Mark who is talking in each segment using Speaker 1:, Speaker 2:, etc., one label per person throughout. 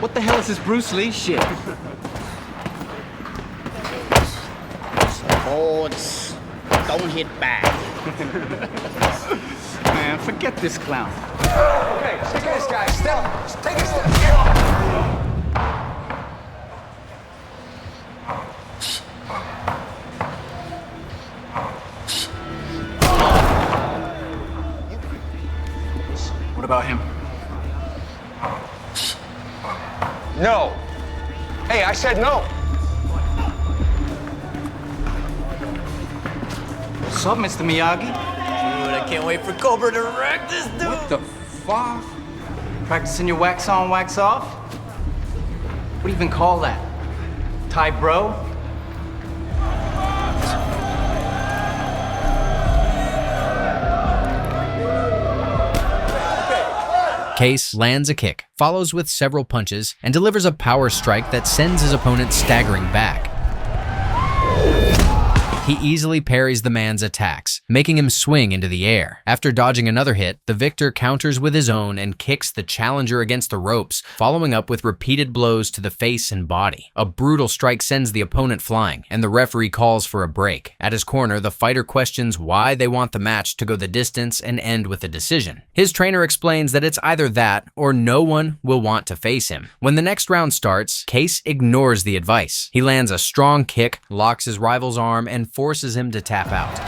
Speaker 1: What the hell is this Bruce Lee shit?
Speaker 2: Sports. Don't hit back.
Speaker 1: Man, forget this clown.
Speaker 3: Okay, look at this guy. Step. Take a step.
Speaker 1: What about him?
Speaker 3: No. Hey, I said no.
Speaker 1: What's up, Mr. Miyagi?
Speaker 4: Dude, I can't wait for Cobra to wreck this dude.
Speaker 1: What the fuck? Practicing your wax on, wax off? What do you even call that? Thai bro?
Speaker 5: Case lands a kick, follows with several punches, and delivers a power strike that sends his opponent staggering back. He easily parries the man's attacks, making him swing into the air. After dodging another hit, the victor counters with his own and kicks the challenger against the ropes, following up with repeated blows to the face and body. A brutal strike sends the opponent flying, and the referee calls for a break. At his corner, the fighter questions why they want the match to go the distance and end with a decision. His trainer explains that it's either that or no one will want to face him. When the next round starts, Case ignores the advice. He lands a strong kick, locks his rival's arm, and forces him to tap out.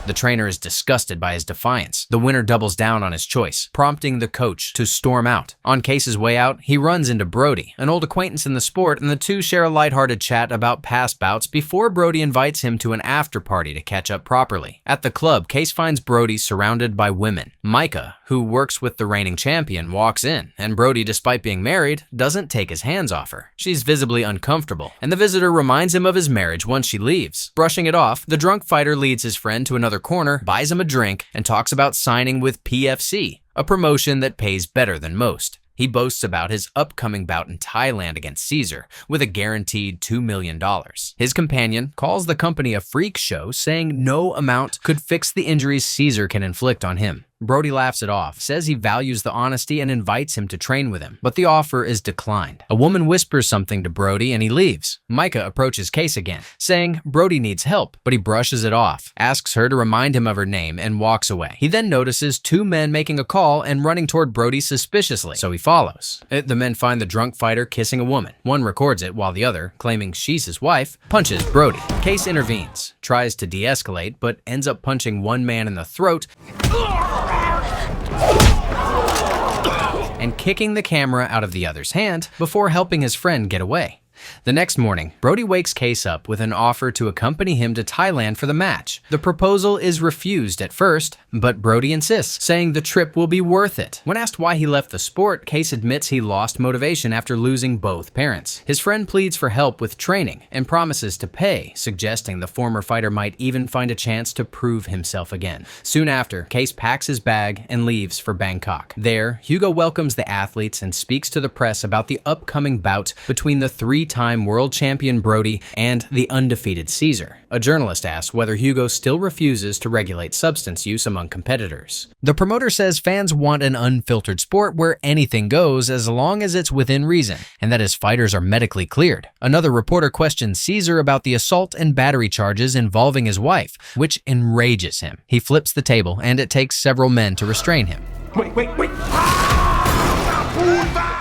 Speaker 5: The trainer is disgusted by his defiance. The winner doubles down on his choice, prompting the coach to storm out. On Case's way out, he runs into Brody, an old acquaintance in the sport, and the two share a lighthearted chat about past bouts before Brody invites him to an after-party to catch up properly. At the club, Case finds Brody surrounded by women. Micah, who works with the reigning champion, walks in, and Brody, despite being married, doesn't take his hands off her. She's visibly uncomfortable, and the visitor reminds him of his marriage once she leaves. Brushing it off, the drunk fighter leads his friend to another corner, buys him a drink, and talks about signing with PFC, a promotion that pays better than most. He boasts about his upcoming bout in Thailand against Caesar, with a guaranteed $2 million. His companion calls the company a freak show, saying no amount could fix the injuries Caesar can inflict on him. Brody laughs it off, says he values the honesty and invites him to train with him, but the offer is declined. A woman whispers something to Brody and he leaves. Micah approaches Case again, saying Brody needs help, but he brushes it off, asks her to remind him of her name, and walks away. He then notices two men making a call and running toward Brody suspiciously, so he follows. The men find the drunk fighter kissing a woman. One records it while the other, claiming she's his wife, punches Brody. Case intervenes, tries to de-escalate, but ends up punching one man in the throat and kicking the camera out of the other's hand before helping his friend get away. The next morning, Brody wakes Case up with an offer to accompany him to Thailand for the match. The proposal is refused at first, but Brody insists, saying the trip will be worth it. When asked why he left the sport, Case admits he lost motivation after losing both parents. His friend pleads for help with training and promises to pay, suggesting the former fighter might even find a chance to prove himself again. Soon after, Case packs his bag and leaves for Bangkok. There, Hugo welcomes the athletes and speaks to the press about the upcoming bout between the three-time world champion Brody and the undefeated Caesar. A journalist asks whether Hugo still refuses to regulate substance use among competitors. The promoter says fans want an unfiltered sport where anything goes as long as it's within reason, and that his fighters are medically cleared. Another reporter questions Caesar about the assault and battery charges involving his wife, which enrages him. He flips the table, and it takes several men to restrain him.
Speaker 1: Wait.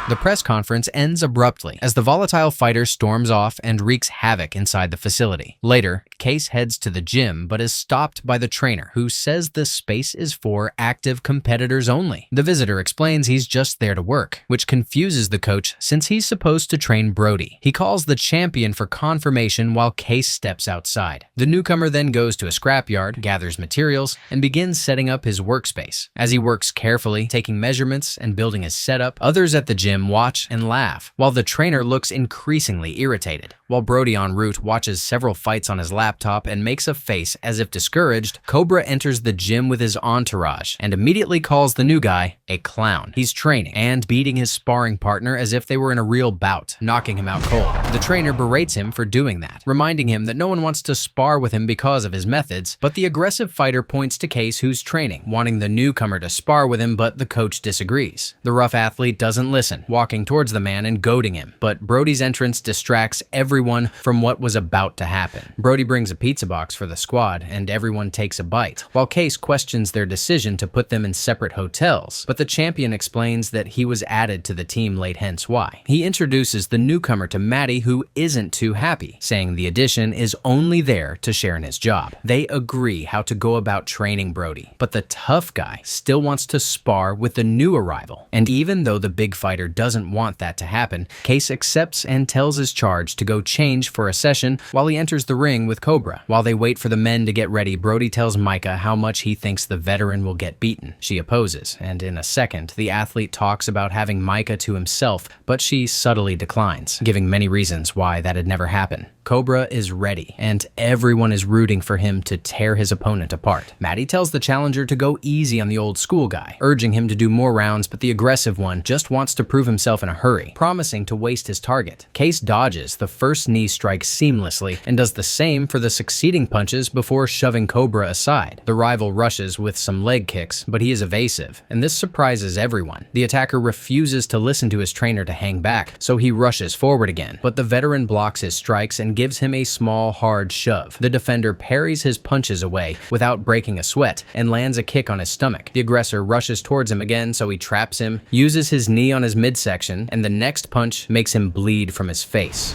Speaker 5: The press conference ends abruptly as the volatile fighter storms off and wreaks havoc inside the facility. Later, Case heads to the gym but is stopped by the trainer, who says the space is for active competitors only. The visitor explains he's just there to work, which confuses the coach since he's supposed to train Brody. He calls the champion for confirmation while Case steps outside. The newcomer then goes to a scrapyard, gathers materials, and begins setting up his workspace. As he works carefully, taking measurements and building his setup, others at the gym watch and laugh, while the trainer looks increasingly irritated. While Brody en route watches several fights on his laptop laptop and makes a face as if discouraged, Cobra enters the gym with his entourage and immediately calls the new guy a clown. He's training and beating his sparring partner as if they were in a real bout, knocking him out cold. The trainer berates him for doing that, reminding him that no one wants to spar with him because of his methods, but the aggressive fighter points to Case, who's training, wanting the newcomer to spar with him, but the coach disagrees. The rough athlete doesn't listen, walking towards the man and goading him, but Brody's entrance distracts everyone from what was about to happen. Brody brings a pizza box for the squad, and everyone takes a bite, while Case questions their decision to put them in separate hotels, but the champion explains that he was added to the team late, hence why. He introduces the newcomer to Maddie, who isn't too happy, saying the addition is only there to share in his job. They agree how to go about training Brody, but the tough guy still wants to spar with the new arrival. And even though the big fighter doesn't want that to happen, Case accepts and tells his charge to go change for a session while he enters the ring with Cobra. While they wait for the men to get ready, Brody tells Micah how much he thinks the veteran will get beaten. She opposes, and in a second, the athlete talks about having Micah to himself, but she subtly declines, giving many reasons why that'd never happen. Cobra is ready, and everyone is rooting for him to tear his opponent apart. Maddie tells the challenger to go easy on the old school guy, urging him to do more rounds, but the aggressive one just wants to prove himself in a hurry, promising to waste his target. Case dodges the first knee strike seamlessly and does the same for the succeeding punches before shoving Cobra aside. The rival rushes with some leg kicks, but he is evasive, and this surprises everyone. The attacker refuses to listen to his trainer to hang back, so he rushes forward again, but the veteran blocks his strikes and gives him a small, hard shove. The defender parries his punches away without breaking a sweat and lands a kick on his stomach. The aggressor rushes towards him again, so he traps him, uses his knee on his midsection, and the next punch makes him bleed from his face,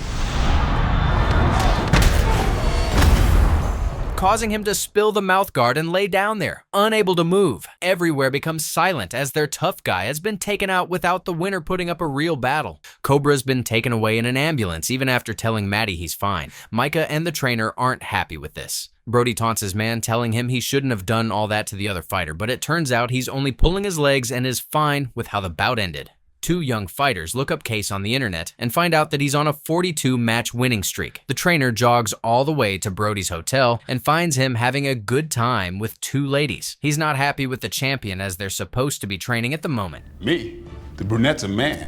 Speaker 5: causing him to spill the mouthguard and lay down there, unable to move. Everywhere becomes silent as their tough guy has been taken out without the winner putting up a real battle. Cobra's been taken away in an ambulance even after telling Maddie he's fine. Micah and the trainer aren't happy with this. Brody taunts his man, telling him he shouldn't have done all that to the other fighter, but it turns out he's only pulling his legs and is fine with how the bout ended. Two young fighters look up Case on the internet and find out that he's on a 42-match winning streak. The trainer jogs all the way to Brody's hotel and finds him having a good time with two ladies. He's not happy with the champion as they're supposed to be training at the moment.
Speaker 6: Me? The brunette's a man.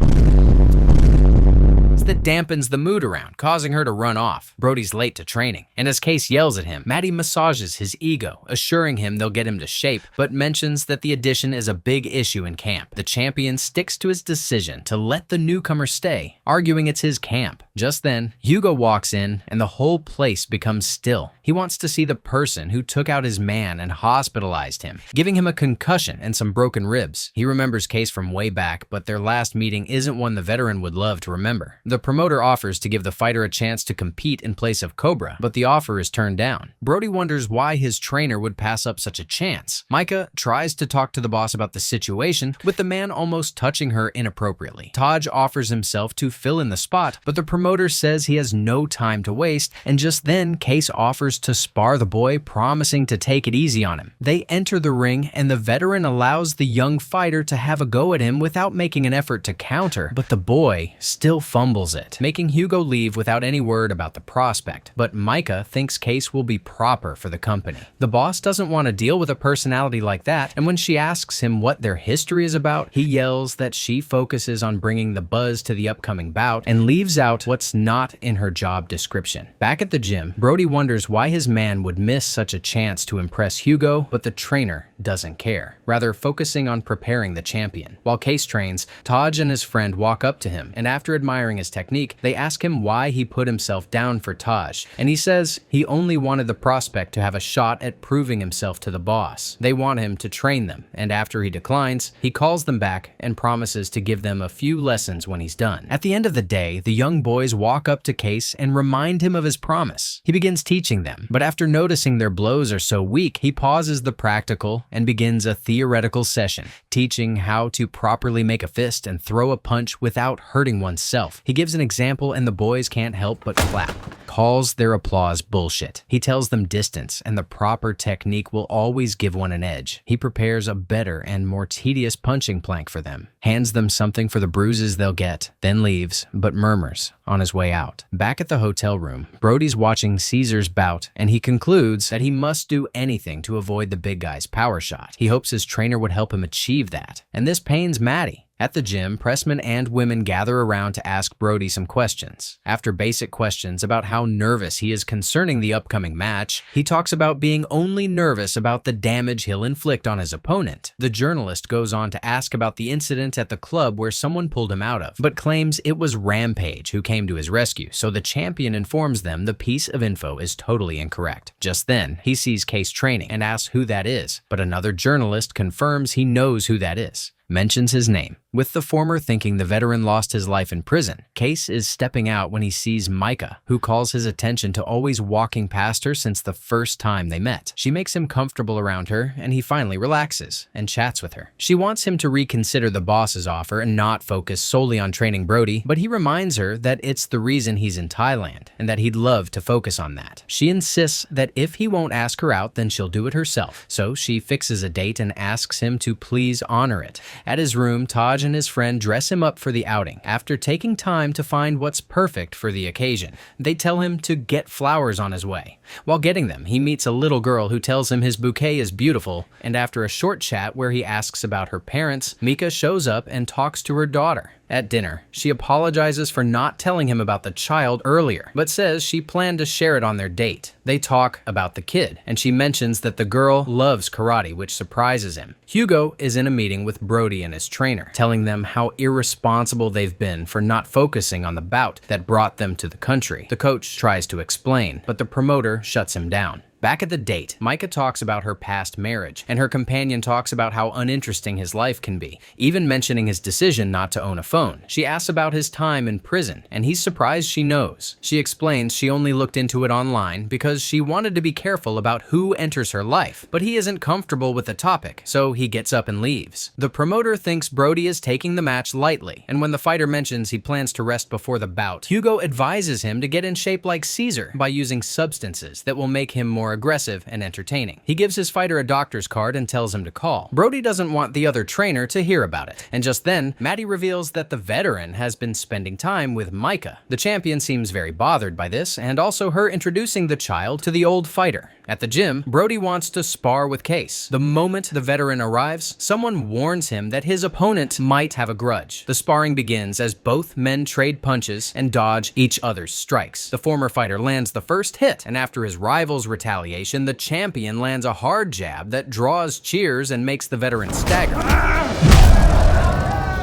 Speaker 5: That dampens the mood around, causing her to run off. Brody's late to training, and as Case yells at him, Maddie massages his ego, assuring him they'll get him to shape, but mentions that the addition is a big issue in camp. The champion sticks to his decision to let the newcomer stay, arguing it's his camp. Just then, Hugo walks in, and the whole place becomes still. He wants to see the person who took out his man and hospitalized him, giving him a concussion and some broken ribs. He remembers Case from way back, but their last meeting isn't one the veteran would love to remember. The promoter offers to give the fighter a chance to compete in place of Cobra, but the offer is turned down. Brody wonders why his trainer would pass up such a chance. Micah tries to talk to the boss about the situation, with the man almost touching her inappropriately. Taj offers himself to fill in the spot, but the promoter says he has no time to waste, and just then Case offers to spar the boy, promising to take it easy on him. They enter the ring, and the veteran allows the young fighter to have a go at him without making an effort to counter, but the boy still fumbles it, making Hugo leave without any word about the prospect. But Micah thinks Case will be proper for the company. The boss doesn't want to deal with a personality like that, and when she asks him what their history is about, he yells that she focuses on bringing the buzz to the upcoming bout and leaves out what's not in her job description. Back at the gym, Brody wonders why his man would miss such a chance to impress Hugo, but the trainer doesn't care, rather focusing on preparing the champion. While Case trains, Taj and his friend walk up to him, and after admiring his technique, they ask him why he put himself down for Taj, and he says he only wanted the prospect to have a shot at proving himself to the boss. They want him to train them, and after he declines, he calls them back and promises to give them a few lessons when he's done. At the end of the day, the young boys walk up to Case and remind him of his promise. He begins teaching them, but after noticing their blows are so weak, he pauses the practical and begins a theoretical session, teaching how to properly make a fist and throw a punch without hurting oneself. He gives an example and the boys can't help but clap. Calls their applause bullshit. He tells them distance and the proper technique will always give one an edge. He prepares a better and more tedious punching plank for them, hands them something for the bruises they'll get, then leaves, but murmurs on his way out. Back at the hotel room, Brody's watching Caesar's bout, and he concludes that he must do anything to avoid the big guy's power shot. He hopes his trainer would help him achieve that, and this pains Maddie. At the gym, pressmen and women gather around to ask Brody some questions. After basic questions about how nervous he is concerning the upcoming match, he talks about being only nervous about the damage he'll inflict on his opponent. The journalist goes on to ask about the incident at the club where someone pulled him out of, but claims it was Rampage who came to his rescue, so the champion informs them the piece of info is totally incorrect. Just then, he sees Case training and asks who that is, but another journalist confirms he knows who that is. Mentions his name, with the former thinking the veteran lost his life in prison. Case is stepping out when he sees Micah, who calls his attention to always walking past her since the first time they met. She makes him comfortable around her, and he finally relaxes and chats with her. She wants him to reconsider the boss's offer and not focus solely on training Brody, but he reminds her that it's the reason he's in Thailand, and that he'd love to focus on that. She insists that if he won't ask her out, then she'll do it herself, so she fixes a date and asks him to please honor it. At his room, Taj and his friend dress him up for the outing. After taking time to find what's perfect for the occasion, they tell him to get flowers on his way. While getting them, he meets a little girl who tells him his bouquet is beautiful, and after a short chat where he asks about her parents, Mika shows up and talks to her daughter. At dinner, she apologizes for not telling him about the child earlier, but says she planned to share it on their date. They talk about the kid, and she mentions that the girl loves karate, which surprises him. Hugo is in a meeting with Brody and his trainer, telling them how irresponsible they've been for not focusing on the bout that brought them to the country. The coach tries to explain, but the promoter shuts him down. Back at the date, Micah talks about her past marriage, and her companion talks about how uninteresting his life can be, even mentioning his decision not to own a phone. She asks about his time in prison, and he's surprised she knows. She explains she only looked into it online because she wanted to be careful about who enters her life, but he isn't comfortable with the topic, so he gets up and leaves. The promoter thinks Brody is taking the match lightly, and when the fighter mentions he plans to rest before the bout, Hugo advises him to get in shape like Caesar by using substances that will make him more aggressive and entertaining. He gives his fighter a doctor's card and tells him to call. Brody doesn't want the other trainer to hear about it, and just then, Maddie reveals that the veteran has been spending time with Micah. The champion seems very bothered by this, and also her introducing the child to the old fighter. At the gym, Brody wants to spar with Case. The moment the veteran arrives, someone warns him that his opponent might have a grudge. The sparring begins as both men trade punches and dodge each other's strikes. The former fighter lands the first hit, and after his rival's retaliation, the champion lands a hard jab that draws cheers and makes the veteran stagger.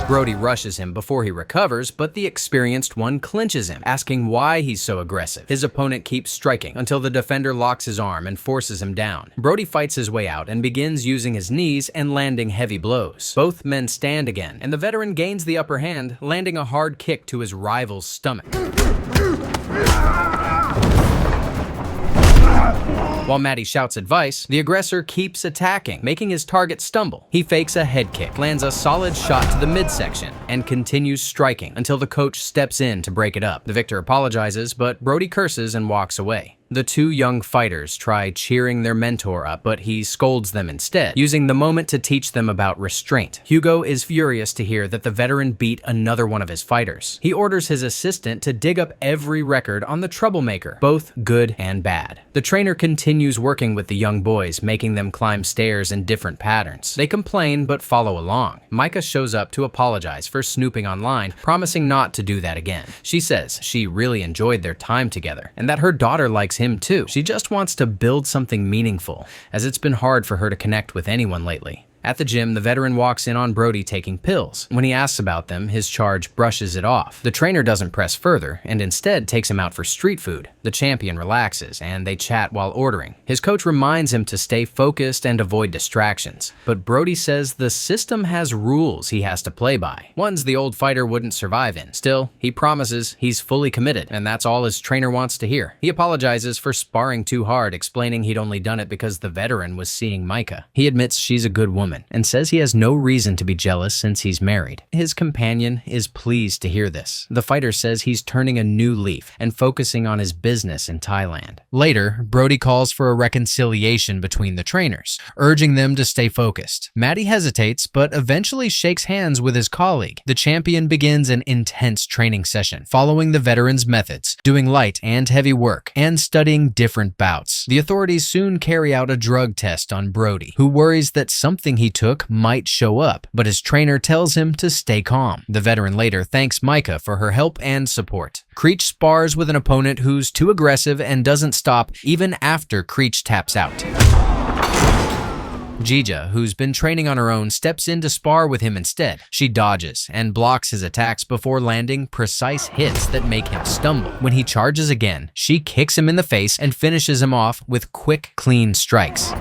Speaker 5: Brody rushes him before he recovers, but the experienced one clinches him, asking why he's so aggressive. His opponent keeps striking until the defender locks his arm and forces him down. Brody fights his way out and begins using his knees and landing heavy blows. Both men stand again, and the veteran gains the upper hand, landing a hard kick to his rival's stomach. While Maddie shouts advice, the aggressor keeps attacking, making his target stumble. He fakes a head kick, lands a solid shot to the midsection, and continues striking until the coach steps in to break it up. The victor apologizes, but Brody curses and walks away. The two young fighters try cheering their mentor up, but he scolds them instead, using the moment to teach them about restraint. Hugo is furious to hear that the veteran beat another one of his fighters. He orders his assistant to dig up every record on the troublemaker, both good and bad. The trainer continues working with the young boys, making them climb stairs in different patterns. They complain, but follow along. Micah shows up to apologize for snooping online, promising not to do that again. She says she really enjoyed their time together, and that her daughter likes him too. She just wants to build something meaningful, as it's been hard for her to connect with anyone lately. At the gym, the veteran walks in on Brody taking pills. When he asks about them, his charge brushes it off. The trainer doesn't press further, and instead takes him out for street food. The champion relaxes, and they chat while ordering. His coach reminds him to stay focused and avoid distractions, but Brody says the system has rules he has to play by, ones the old fighter wouldn't survive in. Still, he promises he's fully committed, and that's all his trainer wants to hear. He apologizes for sparring too hard, explaining he'd only done it because the veteran was seeing Micah. He admits she's a good woman, woman and says he has no reason to be jealous since he's married. His companion is pleased to hear this. The fighter says he's turning a new leaf and focusing on his business in Thailand. Later, Brody calls for a reconciliation between the trainers, urging them to stay focused. Matty hesitates, but eventually shakes hands with his colleague. The champion begins an intense training session, following the veteran's methods, doing light and heavy work, and studying different bouts. The authorities soon carry out a drug test on Brody, who worries that something he took might show up, but his trainer tells him to stay calm. The veteran later thanks Boyka for her help and support. Creech spars with an opponent who's too aggressive and doesn't stop even after Creech taps out. Jija, who's been training on her own, steps in to spar with him instead. She dodges and blocks his attacks before landing precise hits that make him stumble. When he charges again, she kicks him in the face and finishes him off with quick, clean strikes.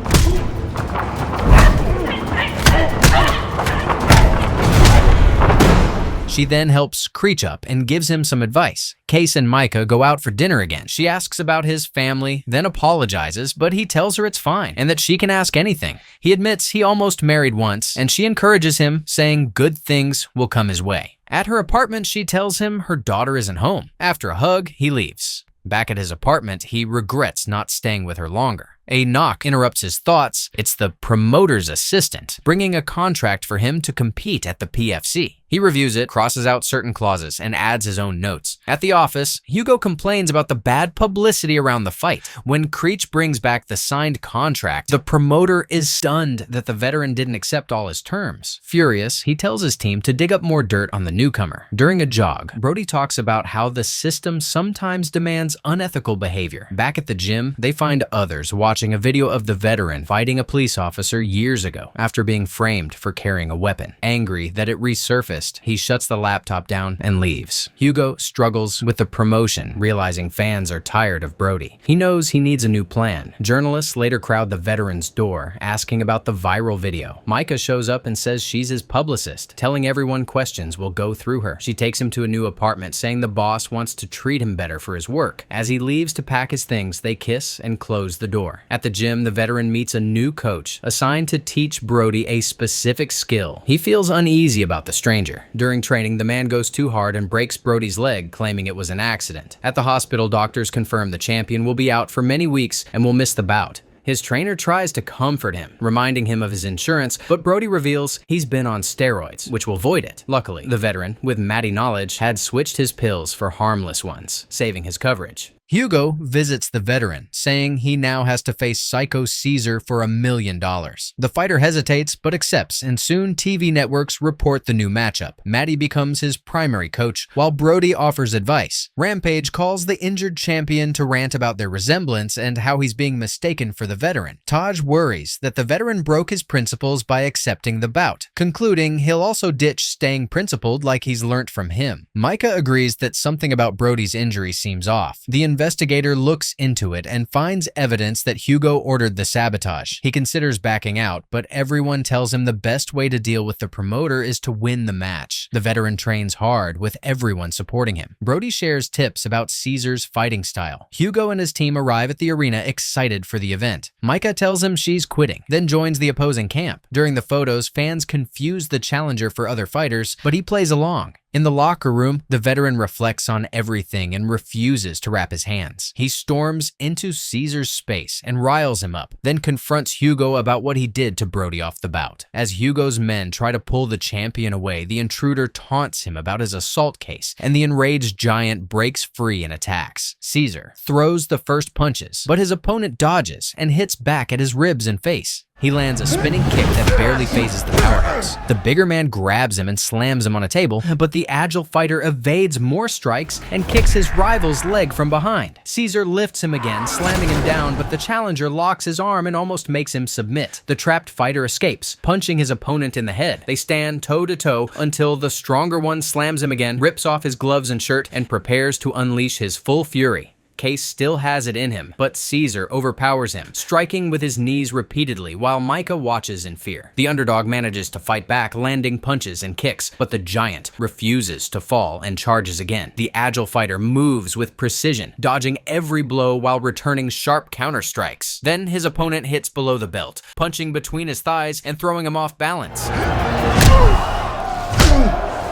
Speaker 5: She then helps Creech up and gives him some advice. Case and Boyka go out for dinner again. She asks about his family, then apologizes, but he tells her it's fine and that she can ask anything. He admits he almost married once, and she encourages him, saying good things will come his way. At her apartment, she tells him her daughter isn't home. After a hug, he leaves. Back at his apartment, he regrets not staying with her longer. A knock interrupts his thoughts. It's the promoter's assistant, bringing a contract for him to compete at the PFC. He reviews it, crosses out certain clauses, and adds his own notes. At the office, Hugo complains about the bad publicity around the fight. When Creech brings back the signed contract, the promoter is stunned that the veteran didn't accept all his terms. Furious, he tells his team to dig up more dirt on the newcomer. During a jog, Brody talks about how the system sometimes demands unethical behavior. Back at the gym, they find others watching a video of the veteran fighting a police officer years ago after being framed for carrying a weapon. Angry that it resurfaced, he shuts the laptop down and leaves. Hugo struggles with the promotion, realizing fans are tired of Brody. He knows he needs a new plan. Journalists later crowd the veteran's door, asking about the viral video. Boyka shows up and says she's his publicist, telling everyone questions will go through her. She takes him to a new apartment, saying the boss wants to treat him better for his work. As he leaves to pack his things, they kiss and close the door. At the gym, the veteran meets a new coach, assigned to teach Brody a specific skill. He feels uneasy about the stranger. During training, the man goes too hard and breaks Brody's leg, claiming it was an accident. At the hospital, doctors confirm the champion will be out for many weeks and will miss the bout. His trainer tries to comfort him, reminding him of his insurance, but Brody reveals he's been on steroids, which will void it. Luckily, the veteran, with Matty knowledge, had switched his pills for harmless ones, saving his coverage. Hugo visits the veteran, saying he now has to face Psycho Caesar for $1 million. The fighter hesitates but accepts, and soon TV networks report the new matchup. Matty becomes his primary coach, while Brody offers advice. Rampage calls the injured champion to rant about their resemblance and how he's being mistaken for the veteran. Taj worries that the veteran broke his principles by accepting the bout, concluding he'll also ditch staying principled like he's learnt from him. Boyka agrees that something about Brody's injury seems off. The investigator looks into it and finds evidence that Hugo ordered the sabotage. He considers backing out, but everyone tells him the best way to deal with the promoter is to win the match. The veteran trains hard, with everyone supporting him. Brody shares tips about Caesar's fighting style. Hugo and his team arrive at the arena excited for the event. Boyka tells him she's quitting, then joins the opposing camp. During the photos, fans confuse the challenger for other fighters, but he plays along. In the locker room, the veteran reflects on everything and refuses to wrap his hands. He storms into Caesar's space and riles him up, then confronts Hugo about what he did to Brody off the bout. As Hugo's men try to pull the champion away, the intruder taunts him about his assault case, and the enraged giant breaks free and attacks. Caesar throws the first punches, but his opponent dodges and hits back at his ribs and face. He lands a spinning kick that barely phases the powerhouse. The bigger man grabs him and slams him on a table, but the agile fighter evades more strikes and kicks his rival's leg from behind. Caesar lifts him again, slamming him down, but the challenger locks his arm and almost makes him submit. The trapped fighter escapes, punching his opponent in the head. They stand toe-to-toe until the stronger one slams him again, rips off his gloves and shirt, and prepares to unleash his full fury. Case still has it in him, but Caesar overpowers him, striking with his knees repeatedly while Micah watches in fear. The underdog manages to fight back, landing punches and kicks, but the giant refuses to fall and charges again. The agile fighter moves with precision, dodging every blow while returning sharp counter strikes. Then his opponent hits below the belt, punching between his thighs and throwing him off balance.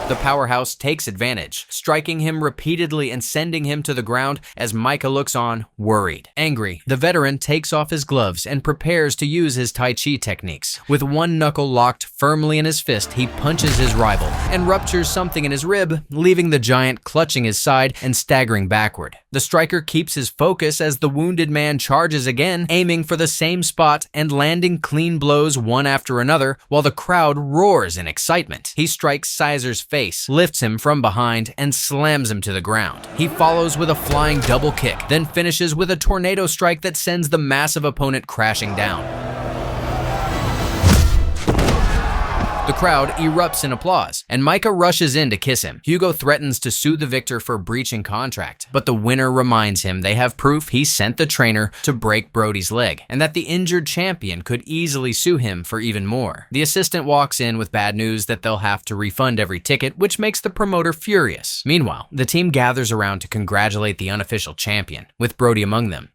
Speaker 5: The powerhouse takes advantage, striking him repeatedly and sending him to the ground as Micah looks on, worried. Angry, the veteran takes off his gloves and prepares to use his Tai Chi techniques. With one knuckle locked firmly in his fist, he punches his rival and ruptures something in his rib, leaving the giant clutching his side and staggering backward. The striker keeps his focus as the wounded man charges again, aiming for the same spot and landing clean blows one after another while the crowd roars in excitement. He strikes Caesar's face, lifts him from behind, and slams him to the ground. He follows with a flying double kick, then finishes with a tornado strike that sends the massive opponent crashing down. The crowd erupts in applause, and Micah rushes in to kiss him. Hugo threatens to sue the victor for breaching contract, but the winner reminds him they have proof he sent the trainer to break Brody's leg, and that the injured champion could easily sue him for even more. The assistant walks in with bad news that they'll have to refund every ticket, which makes the promoter furious. Meanwhile, the team gathers around to congratulate the unofficial champion, with Brody among them.